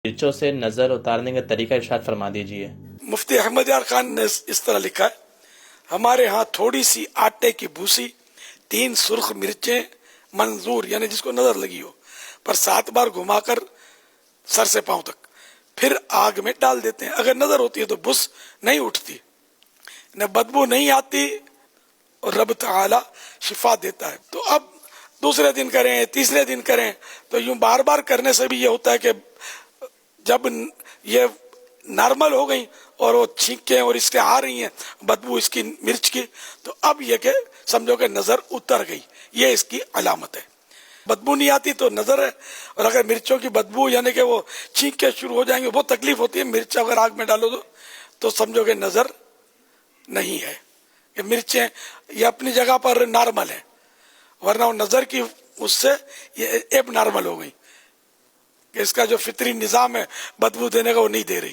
مرچوں سے نظر اتارنے کا طریقہ ارشاد فرما دیجیے۔ مفتی احمد یار خان نے اس طرح لکھا ہے، ہمارے ہاں تھوڑی سی آٹے کی بھوسی، 3 سرخ مرچیں منظور، یعنی جس کو نظر لگی ہو، پر 7 بار گھما کر سر سے پاؤں تک، پھر آگ میں ڈال دیتے ہیں۔ اگر نظر ہوتی ہے تو بس نہیں اٹھتی، نہ بدبو نہیں آتی، اور رب تعالی شفا دیتا ہے۔ تو اب دوسرے دن کریں، تیسرے دن کریں، تو یوں بار بار کرنے سے بھی یہ ہوتا ہے کہ جب یہ نارمل ہو گئی اور وہ چھینکیں اور اس کے آ رہی ہیں بدبو اس کی مرچ کی، تو اب یہ کہ سمجھو کہ نظر اتر گئی، یہ اس کی علامت ہے۔ بدبو نہیں آتی تو نظر ہے، اور اگر مرچوں کی بدبو یعنی کہ وہ چھینکیں شروع ہو جائیں گے، بہت تکلیف ہوتی ہے، مرچ اگر آگ میں ڈالو تو سمجھو کہ نظر نہیں ہے۔ کہ مرچیں یہ اپنی جگہ پر نارمل ہیں، ورنہ وہ نظر کی اس سے یہ ایب نارمل ہو گئی کہ اس کا جو فطری نظام ہے بدبو دینے کا وہ نہیں دے رہی۔